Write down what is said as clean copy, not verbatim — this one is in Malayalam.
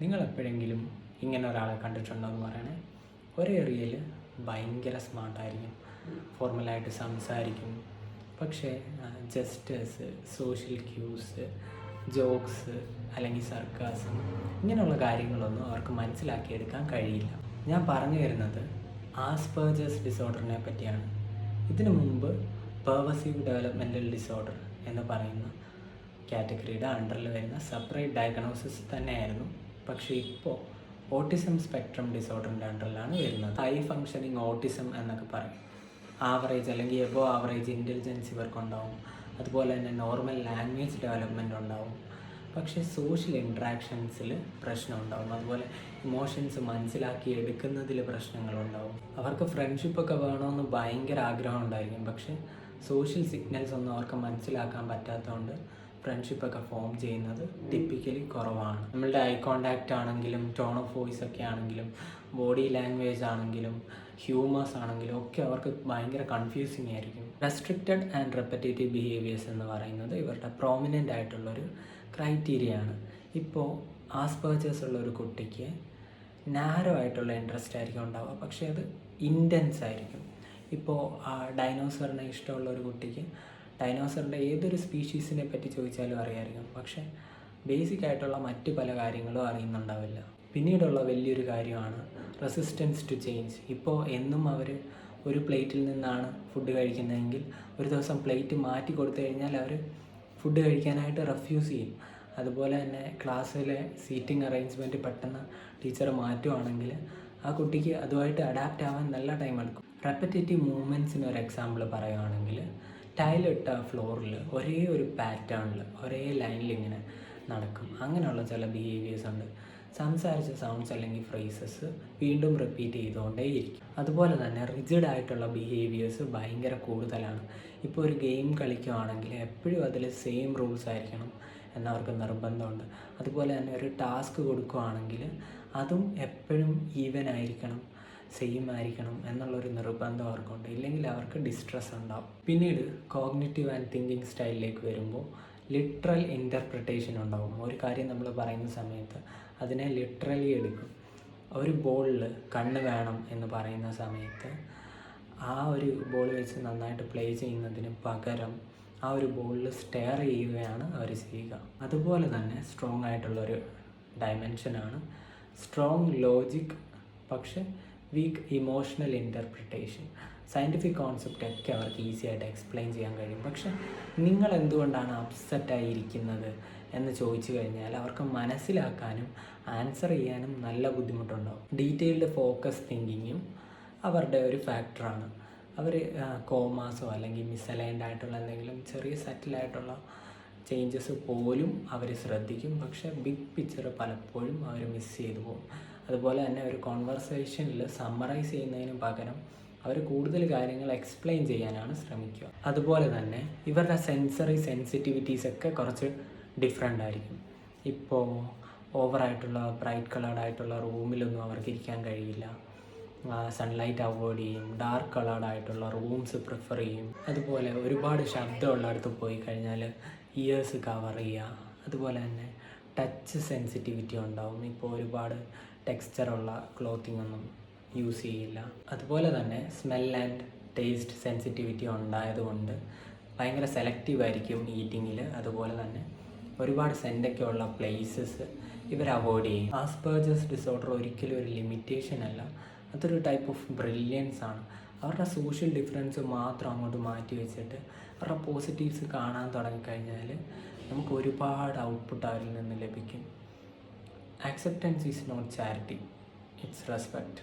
നിങ്ങളെപ്പോഴെങ്കിലും ഇങ്ങനെ ഒരാളെ കണ്ടിട്ടുണ്ടോ എന്ന് പറയണേ. ഒരു ഏരിയയിൽ ഭയങ്കര സ്മാർട്ടായിരിക്കും, ഫോർമലായിട്ട് സംസാരിക്കും, പക്ഷേ ജസ്റ്റേഴ്സ്, സോഷ്യൽ ക്യൂസ്, ജോക്സ് അല്ലെങ്കിൽ സർക്കാസം ഇങ്ങനെയുള്ള കാര്യങ്ങളൊന്നും അവർക്ക് മനസ്സിലാക്കിയെടുക്കാൻ കഴിയില്ല. ഞാൻ പറഞ്ഞു വരുന്നത് ആസ്പെർജേഴ്സ് ഡിസോർഡറിനെ പറ്റിയാണ്. ഇതിനു മുമ്പ് പെർവസീവ് ഡെവലപ്മെൻ്റൽ ഡിസോർഡർ എന്ന് പറയുന്ന കാറ്റഗറിയുടെ അണ്ടറിൽ വരുന്ന സെപ്പറേറ്റ് ഡയഗ്നോസിസ് തന്നെയായിരുന്നു. പക്ഷേ ഇപ്പോൾ ഓട്ടിസം സ്പെക്ട്രം ഡിസോർഡറിൻ്റെ അണ്ടറിലാണ് വരുന്നത്. ഹൈ ഫങ്ഷനിങ് ഓട്ടിസം എന്നൊക്കെ പറയും. ആവറേജ് അല്ലെങ്കിൽ എബോ ആവറേജ് ഇൻ്റലിജൻസ് ഇവർക്കുണ്ടാവും. അതുപോലെ തന്നെ നോർമൽ ലാംഗ്വേജ് ഡെവലപ്മെൻറ്റ് ഉണ്ടാവും. പക്ഷേ സോഷ്യൽ ഇൻട്രാക്ഷൻസിൽ പ്രശ്നം ഉണ്ടാവും. അതുപോലെ ഇമോഷൻസ് മനസ്സിലാക്കി എടുക്കുന്നതിൽ പ്രശ്നങ്ങളുണ്ടാവും. അവർക്ക് ഫ്രണ്ട്ഷിപ്പൊക്കെ വേണമെന്ന് ഭയങ്കര ആഗ്രഹം ഉണ്ടായിരിക്കും. പക്ഷേ സോഷ്യൽ സിഗ്നൽസ് ഒന്നും അവർക്ക് മനസ്സിലാക്കാൻ പറ്റാത്തതുകൊണ്ട് ഫ്രണ്ട്ഷിപ്പൊക്കെ ഫോം ചെയ്യുന്നത് ടിപ്പിക്കലി കുറവാണ്. നമ്മളുടെ ഐ കോണ്ടാക്റ്റ് ആണെങ്കിലും ടോൺ ഓഫ് വോയിസ് ഒക്കെ ആണെങ്കിലും ബോഡി ലാംഗ്വേജ് ആണെങ്കിലും ഹ്യൂമേഴ്സ് ആണെങ്കിലും ഒക്കെ അവർക്ക് ഭയങ്കര കൺഫ്യൂസിങ് ആയിരിക്കും. റെസ്ട്രിക്റ്റഡ് ആൻഡ് റെപ്പറ്റേറ്റീവ് ബിഹേവിയേഴ്സ് എന്ന് പറയുന്നത് ഇവരുടെ പ്രോമിനൻ്റ് ആയിട്ടുള്ളൊരു ക്രൈറ്റീരിയ ആണ്. ഇപ്പോൾ ആസ്പെർജേഴ്സ് ഉള്ള ഒരു കുട്ടിക്ക് നാരോ ആയിട്ടുള്ള ഇൻട്രസ്റ്റ് ആയിരിക്കും ഉണ്ടാവുക, പക്ഷേ അത് ഇൻറ്റൻസ് ആയിരിക്കും. ഇപ്പോൾ ഡൈനോസറിനെ ഇഷ്ടമുള്ള ഒരു കുട്ടിക്ക് ഡൈനോസറിൻ്റെ ഏതൊരു സ്പീഷീസിനെ പറ്റി ചോദിച്ചാലും അറിയാമായിരിക്കും, പക്ഷേ ബേസിക് ആയിട്ടുള്ള മറ്റ് പല കാര്യങ്ങളും അറിയുന്നുണ്ടാവില്ല. പിന്നീടുള്ള വലിയൊരു കാര്യമാണ് റെസിസ്റ്റൻസ് ടു ചേഞ്ച്. ഇപ്പോൾ എന്നും അവർ ഒരു പ്ലേറ്റിൽ നിന്നാണ് ഫുഡ് കഴിക്കുന്നതെങ്കിൽ ഒരു ദിവസം പ്ലേറ്റ് മാറ്റി കൊടുത്തു കഴിഞ്ഞാൽ അവർ ഫുഡ് കഴിക്കാനായിട്ട് റെഫ്യൂസ് ചെയ്യും. അതുപോലെ തന്നെ ക്ലാസ്സിലെ സീറ്റിംഗ് അറേഞ്ച്മെൻറ്റ് പെട്ടെന്ന് ടീച്ചർ മാറ്റുവാണെങ്കിൽ ആ കുട്ടിക്ക് അതുമായിട്ട് അഡാപ്റ്റ് ആവാൻ നല്ല ടൈം എടുക്കും. റെപ്പറ്റേറ്റീവ് മൂവ്മെൻറ്റ്സിന് ഒരു എക്സാമ്പിൾ പറയുകയാണെങ്കിൽ ടൈലിട്ട ഫ്ലോറിൽ ഒരേ ഒരു പാറ്റേണിൽ ഒരേ ലൈനിൽ ഇങ്ങനെ നടക്കും. അങ്ങനെയുള്ള ചില ബിഹേവിയേഴ്സ് ഉണ്ട്. സംസാരിച്ച സൗണ്ട്സ് അല്ലെങ്കിൽ ഫ്രേസസ് വീണ്ടും റിപ്പീറ്റ് ചെയ്തുകൊണ്ടേയിരിക്കും. അതുപോലെ തന്നെ റിജിഡ് ആയിട്ടുള്ള ബിഹേവിയേഴ്സ് ഭയങ്കര കൂടുതലാണ്. ഇപ്പോൾ ഒരു ഗെയിം കളിക്കുകയാണെങ്കിൽ എപ്പോഴും അതിൽ സെയിം റൂൾസ് ആയിരിക്കണം എന്നവർക്ക് നിർബന്ധമുണ്ട്. അതുപോലെ തന്നെ ഒരു ടാസ്ക് കൊടുക്കുകയാണെങ്കിൽ അതും എപ്പോഴും ഈവൻ ആയിരിക്കണം, സെയിം ആയിരിക്കണം എന്നുള്ളൊരു നിർബന്ധം അവർക്കുണ്ട്. ഇല്ലെങ്കിൽ അവർക്ക് ഡിസ്ട്രെസ് ഉണ്ടാവും. പിന്നീട് കോഗ്നിറ്റീവ് ആൻഡ് തിങ്കിങ് സ്റ്റൈലിലേക്ക് വരുമ്പോൾ ലിറ്ററൽ ഇൻ്റർപ്രിട്ടേഷൻ ഉണ്ടാവും. ഒരു കാര്യം നമ്മൾ പറയുന്ന സമയത്ത് അതിനെ ലിറ്ററലി എടുക്കും. ഒരു ബോളിൽ കണ്ണ് വേണം എന്ന് പറയുന്ന സമയത്ത് ആ ഒരു ബോൾ വെച്ച് നന്നായിട്ട് പ്ലേ ചെയ്യുന്നതിന് പകരം ആ ഒരു ബോളിൽ സ്റ്റെയർ ചെയ്യുകയാണ് അവർ ചെയ്യുക. അതുപോലെ തന്നെ സ്ട്രോങ് ആയിട്ടുള്ളൊരു ഡയമെൻഷനാണ് സ്ട്രോങ് ലോജിക് പക്ഷേ weak emotional interpretation. Scientific concept ഒക്കെ അവർക്ക് ഈസി ആയിട്ട് എക്സ്പ്ലെയിൻ ചെയ്യാൻ കഴിയും. പക്ഷെ നിങ്ങൾ എന്തുകൊണ്ടാണ് അപ്സെറ്റായിരിക്കുന്നത് എന്ന് ചോദിച്ചു കഴിഞ്ഞാൽ അവർക്ക് മനസ്സിലാക്കാനും ആൻസർ ചെയ്യാനും നല്ല ബുദ്ധിമുട്ടുണ്ടാവും. ഡീറ്റെയിൽഡ് ഫോക്കസ് തിങ്കിങ്ങും അവരുടെ ഒരു ഫാക്ടറാണ്. അവർ കോമാസോ അല്ലെങ്കിൽ മിസ്അലൈൻഡ് ആയിട്ടുള്ള എന്തെങ്കിലും ചെറിയ സെറ്റിലായിട്ടുള്ള ചേഞ്ചസ് പോലും അവർ ശ്രദ്ധിക്കും. പക്ഷേ ബിഗ് പിക്ചർ പലപ്പോഴും അവർ മിസ് ചെയ്തു പോകും. അതുപോലെ തന്നെ ഒരു കോൺവെർസേഷനിൽ സമ്മറൈസ് ചെയ്യുന്നതിന് പകരം അവർ കൂടുതൽ കാര്യങ്ങൾ എക്സ്പ്ലെയിൻ ചെയ്യാനാണ് ശ്രമിക്കുക. അതുപോലെ തന്നെ ഇവരുടെ സെൻസറി സെൻസിറ്റിവിറ്റീസ് ഒക്കെ കുറച്ച് ഡിഫറെൻ്റ് ആയിരിക്കും. ഇപ്പോൾ ഓവറായിട്ടുള്ള ബ്രൈറ്റ് കളേർഡായിട്ടുള്ള റൂമിലൊന്നും അവർക്ക് ഇരിക്കാൻ കഴിയില്ല. സൺലൈറ്റ് അവോയ്ഡ് ചെയ്യും. ഡാർക്ക് കളേർഡായിട്ടുള്ള റൂംസ് പ്രിഫർ ചെയ്യും. അതുപോലെ ഒരുപാട് ശബ്ദമുള്ളടത്ത് പോയി കഴിഞ്ഞാൽ ഇയേഴ്സ് കവർ ചെയ്യുക. അതുപോലെ തന്നെ ടച്ച് സെൻസിറ്റിവിറ്റി ഉണ്ടാവും. ഇപ്പോൾ ഒരുപാട് ടെക്സ്ചറുള്ള ക്ലോത്തിങ് ഒന്നും യൂസ് ചെയ്യില്ല. അതുപോലെ തന്നെ സ്മെൽ ആൻഡ് ടേസ്റ്റ് സെൻസിറ്റിവിറ്റി ഉണ്ടായതുകൊണ്ട് ഭയങ്കര സെലക്റ്റീവ് ആയിരിക്കും ഈറ്റിങ്ങിൽ. അതുപോലെ തന്നെ ഒരുപാട് സെൻ്റൊക്കെ ഉള്ള പ്ലേസസ് ഇവർ അവോയ്ഡ് ചെയ്യും. ആസ്പെർജേഴ്സ് ഡിസോർഡർ ഒരിക്കലും ഒരു ലിമിറ്റേഷൻ അല്ല, അതൊരു ടൈപ്പ് ഓഫ് ബ്രില്യൻസ് ആണ്. അവരുടെ സോഷ്യൽ ഡിഫറൻസ് മാത്രം അങ്ങോട്ട് മാറ്റി വെച്ചിട്ട് അവരുടെ പോസിറ്റീവ്സ് കാണാൻ തുടങ്ങിക്കഴിഞ്ഞാൽ നമുക്ക് ഒരുപാട് ഔട്ട്പുട്ട് അവരിൽ നിന്ന് ലഭിക്കും. Acceptance is not charity, it's respect.